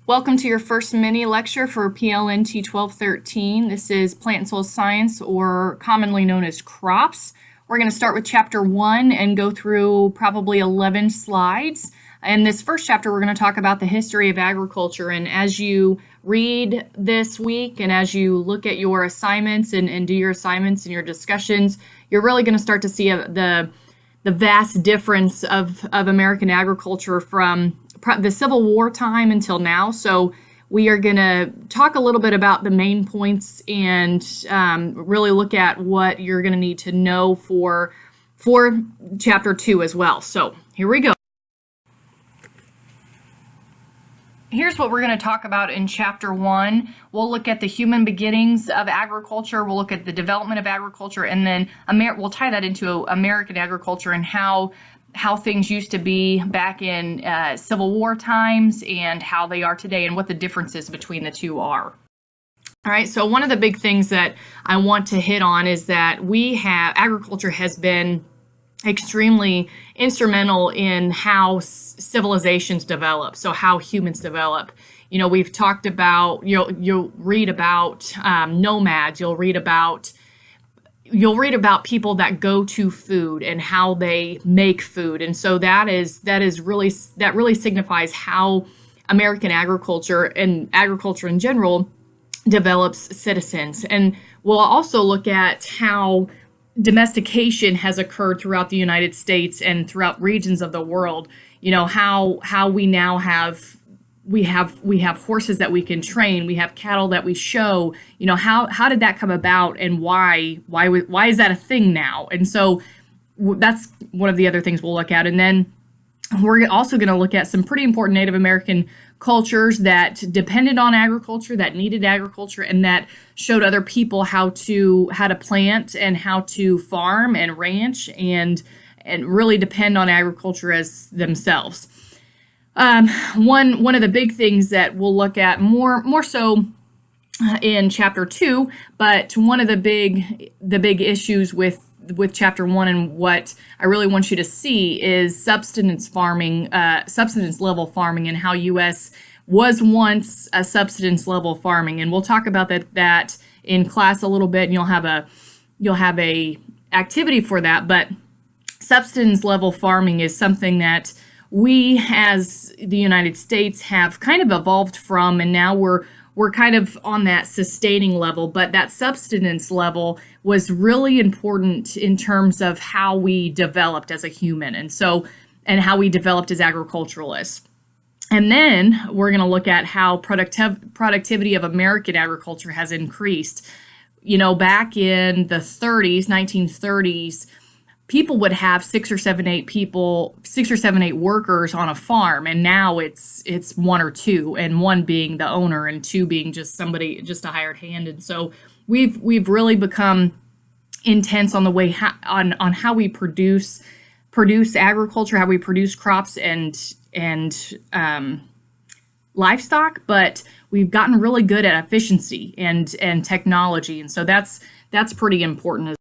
Welcome to your first mini lecture for PLNT 1213. This is Plant and Soil Science, or commonly known as crops. We're going to start with chapter 1 and go through probably 11 slides. In this first chapter, we're going to talk about the history of agriculture. And as you read this week and as you look at your assignments and do your assignments and your discussions, you're really going to start to see the vast difference of American agriculture from the Civil War time until now. So we are going to talk a little bit about the main points and really look at what you're going to need to know for chapter 2 as well. So here we go. Here's what we're going to talk about in chapter 1. We'll look at the human beginnings of agriculture. We'll look at the development of agriculture, and then we'll tie that into American agriculture and how things used to be back in Civil War times and how they are today and what the differences between the two are. All right, so one of the big things that I want to hit on is that agriculture has been extremely instrumental in how civilizations develop, so how humans develop. You know, we've talked about, you'll read about nomads, you'll read about people that go to food and how they make food. And so that really signifies how American agriculture and agriculture in general develops citizens. And we'll also look at how domestication has occurred throughout the United States and throughout regions of the world. You know, how we now have horses that we can train, we have cattle that we show. You know, how did that come about, and why is that a thing now? And so that's one of the other things we'll look at. And then we're also going to look at some pretty important Native American cultures that depended on agriculture, that needed agriculture, and that showed other people how to plant and how to farm and ranch and really depend on agriculture as themselves. One of the big things that we'll look at more so in chapter 2, but one of the big issues with chapter 1 and what I really want you to see is subsistence level farming, and how U.S. was once a subsistence level farming. And we'll talk about that in class a little bit, and you'll have a activity for that. But subsistence level farming is something that we as the United States have kind of evolved from, and now we're kind of on that sustaining level. But that subsistence level was really important in terms of how we developed as a human, and how we developed as agriculturalists. And then we're going to look at how productivity of American agriculture has increased. You know, back in the 1930s, people would have 6 or 7, 8 workers on a farm, and now it's 1 or 2, and 1 being the owner and 2 being just a hired hand. And so we've really become intense on the way on how we produce agriculture, how we produce crops and livestock, but we've gotten really good at efficiency and technology, and so that's pretty important.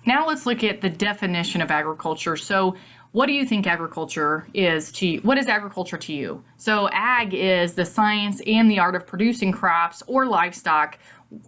Now let's look at the definition of agriculture. So what do you think agriculture is to you? What is agriculture to you? So ag is the science and the art of producing crops or livestock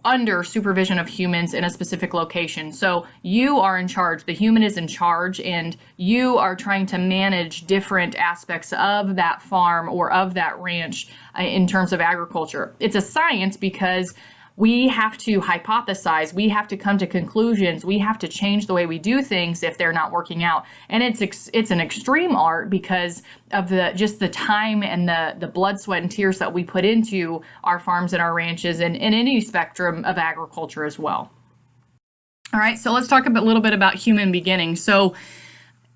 under supervision of humans in a specific location. So you are in charge, the human is in charge, and you are trying to manage different aspects of that farm or of that ranch in terms of agriculture. It's a science because we have to hypothesize, we have to come to conclusions, we have to change the way we do things if they're not working out. And it's an extreme art because of the time and the blood, sweat, and tears that we put into our farms and our ranches and in any spectrum of agriculture as well. All right, so let's talk a little bit about human beginnings. So,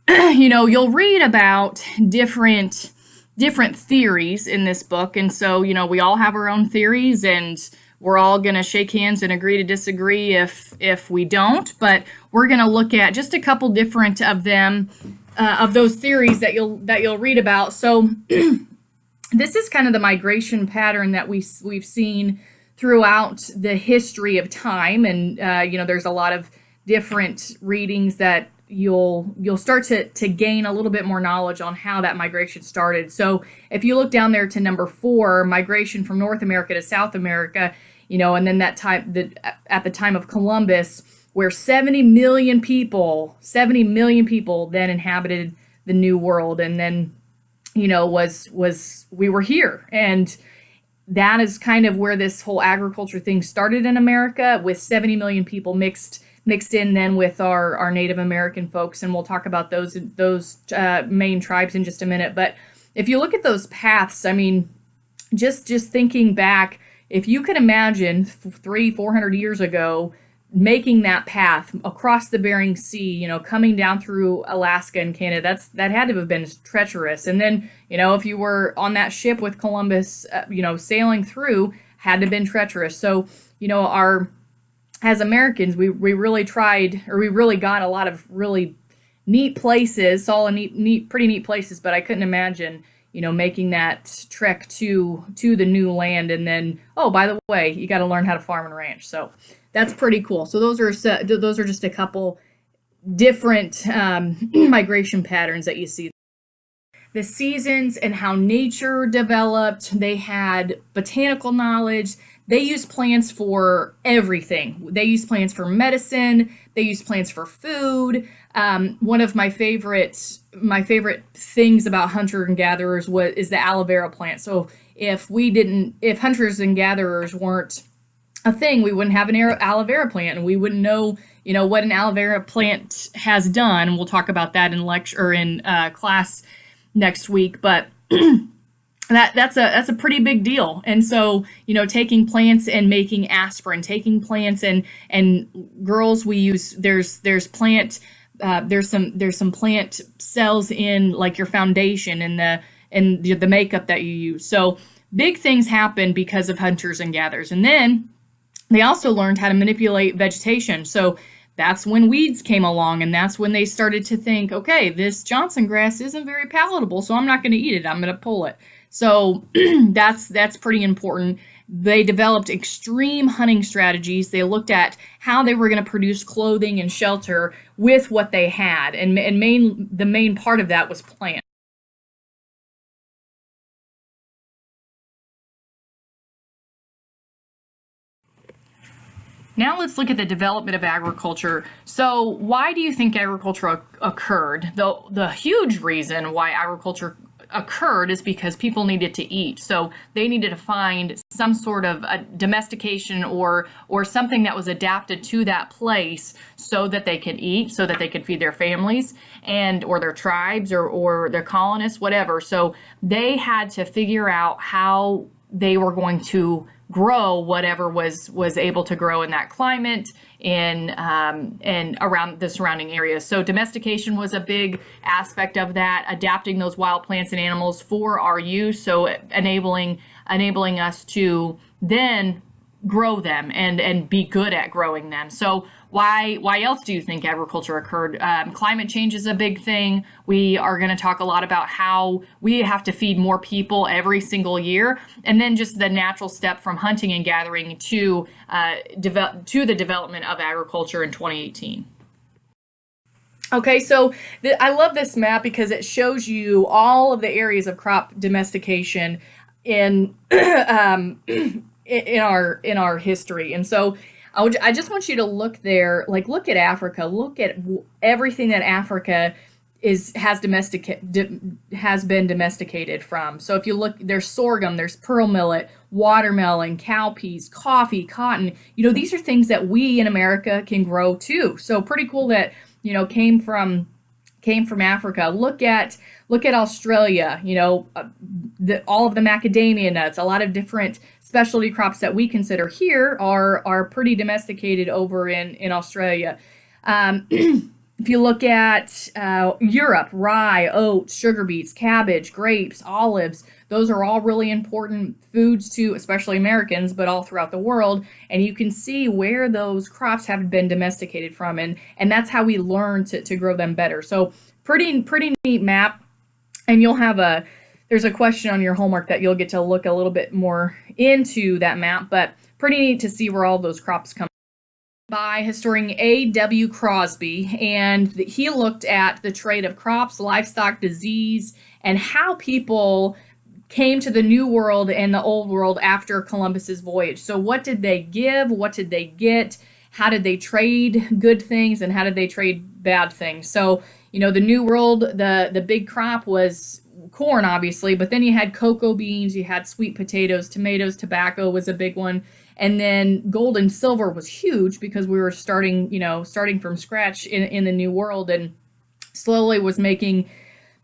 you know, you'll read about different theories in this book. And so, you know, we all have our own theories, and we're all going to shake hands and agree to disagree if we don't, but we're going to look at just a couple different of them, of those theories that you'll read about. So this is kind of the migration pattern that we've seen throughout the history of time, and you know, there's a lot of different readings that you'll start to gain a little bit more knowledge on how that migration started. So if you look down there to number 4, migration from North America to South America, and then at the time of Columbus, where 70 million people then inhabited the New World, and then we were here. And that is kind of where this whole agriculture thing started in America, with 70 million people mixed in then with our Native American folks, and we'll talk about those main tribes in just a minute. But if you look at those paths, I mean, just thinking back, if you could imagine 400 years ago making that path across the Bering Sea, coming down through Alaska and Canada, that had to have been treacherous. And then, if you were on that ship with Columbus, sailing through, had to have been treacherous. So, as Americans, we really tried, or we really got a lot of really neat places, pretty neat places, but I couldn't imagine, making that trek to the new land. And then, oh, by the way, you got to learn how to farm and ranch. So that's pretty cool. So those are just a couple different migration patterns that you see. The seasons and how nature developed. They had botanical knowledge. They used plants for everything. They used plants for medicine. They used plants for food. One of my favorite things about hunters and gatherers is the aloe vera plant. So if hunters and gatherers weren't a thing, we wouldn't have an aloe vera plant, and we wouldn't know, what an aloe vera plant has done. And we'll talk about that in lecture or in class next week. But that's a pretty big deal. And so, taking plants and making aspirin, taking plants and girls, we use there's some plant cells in like your foundation and the makeup that you use. So big things happen because of hunters and gatherers. And then they also learned how to manipulate vegetation. So that's when weeds came along, and that's when they started to think, okay, this Johnson grass isn't very palatable, so I'm not going to eat it. I'm going to pull it. So that's pretty important. They developed extreme hunting strategies. They looked at how they were going to produce clothing and shelter with what they had, and the main part of that was plants. Now let's look at the development of agriculture. So why do you think agriculture occurred? The huge reason why agriculture occurred is because people needed to eat. So they needed to find some sort of a domestication or something that was adapted to that place so that they could eat, so that they could feed their families or their tribes or their colonists, whatever. So they had to figure out how they were going to grow whatever was able to grow in that climate and around the surrounding areas. So domestication was a big aspect of that, adapting those wild plants and animals for our use, so enabling us to then grow them and be good at growing them. So why else do you think agriculture occurred? Climate change is a big thing. We are going to talk a lot about how we have to feed more people every single year, and then just the natural step from hunting and gathering to the development of agriculture in 2018. Okay, so I love this map because it shows you all of the areas of crop domestication in in our history. And so I just want you to look there, like look at Africa, look at everything that Africa has been domesticated from. So if you look, there's sorghum, there's pearl millet, watermelon, cowpeas, coffee, cotton. These are things that we in America can grow too. So pretty cool that came from Africa. Look at Australia. All of the macadamia nuts, a lot of different specialty crops that we consider here are pretty domesticated over in Australia. If you look at Europe, rye, oats, sugar beets, cabbage, grapes, olives, those are all really important foods to especially Americans, but all throughout the world. And you can see where those crops have been domesticated from, and that's how we learn to grow them better. So pretty neat map. And there's a question on your homework that you'll get to look a little bit more into that map, but pretty neat to see where all those crops come by historian A.W. Crosby, and he looked at the trade of crops, livestock, disease, and how people came to the New World and the Old World after Columbus's voyage. So what did they give? What did they get? How did they trade good things and how did they trade bad things? So, the New World, the big crop was corn, obviously, but then you had cocoa beans, you had sweet potatoes, tomatoes, tobacco was a big one. And then gold and silver was huge because we were starting from scratch in the New World, and slowly was making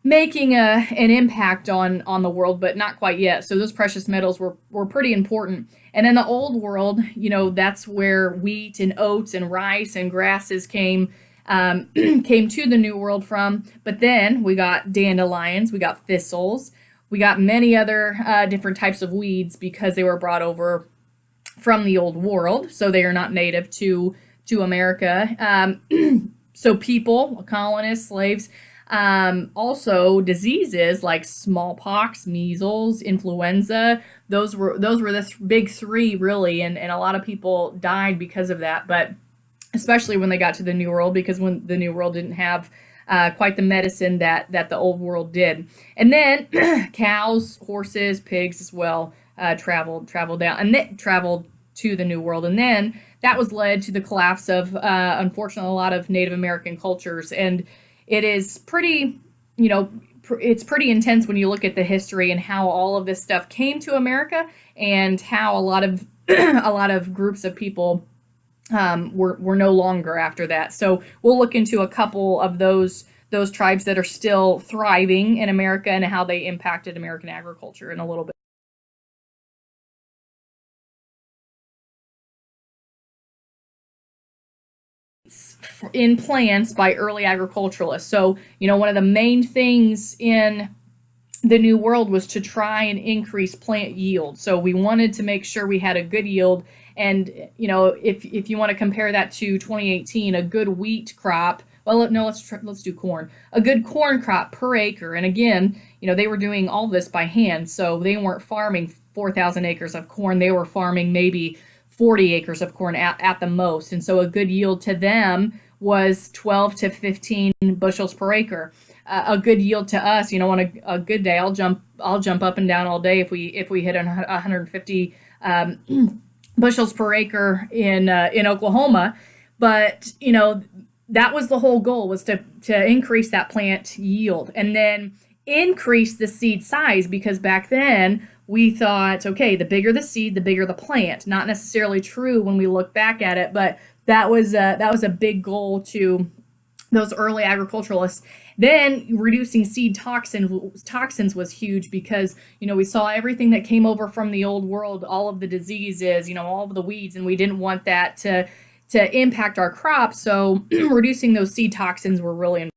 an impact on the world, but not quite yet. So those precious metals were pretty important. And then the Old World, that's where wheat and oats and rice and grasses came came to the New World from. But then we got dandelions, we got thistles, we got many other different types of weeds because they were brought over from the Old World, so they are not native to America. So people, colonists, slaves, also diseases like smallpox, measles, influenza. Those were the big three really, and a lot of people died because of that. But especially when they got to the New World, because when the New World didn't have quite the medicine that the Old World did. And then cows, horses, pigs as well traveled down and then traveled to the New World, and then that was led to the collapse of unfortunately a lot of Native American cultures. And it is pretty, it's pretty intense when you look at the history and how all of this stuff came to America and how a lot of a lot of groups of people were no longer after that. So we'll look into a couple of those tribes that are still thriving in America and how they impacted American agriculture in a little bit. In plants by early agriculturalists. So, one of the main things in the New World was to try and increase plant yield. So we wanted to make sure we had a good yield. And, if you want to compare that to 2018, a good wheat crop, well, no, let's do corn. A good corn crop per acre. And again, they were doing all this by hand. So they weren't farming 4,000 acres of corn. They were farming maybe 40 acres of corn at the most. And so a good yield to them was 12 to 15 bushels per acre. A good yield to us, on a good day, I'll jump up and down all day if we hit 150 bushels per acre in Oklahoma. But that was the whole goal, was to increase that plant yield and then increase the seed size, because back then we thought, okay, the bigger the seed, the bigger the plant. Not necessarily true when we look back at it, but that was a big goal to those early agriculturalists. Then reducing seed toxins was huge, because we saw everything that came over from the Old World, all of the diseases, all of the weeds, and we didn't want that to impact our crops. So reducing those seed toxins were really important.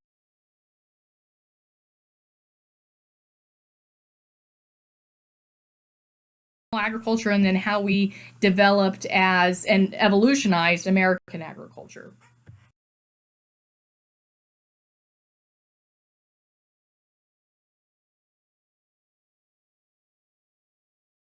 Agriculture, and then how we developed as and evolutionized American agriculture.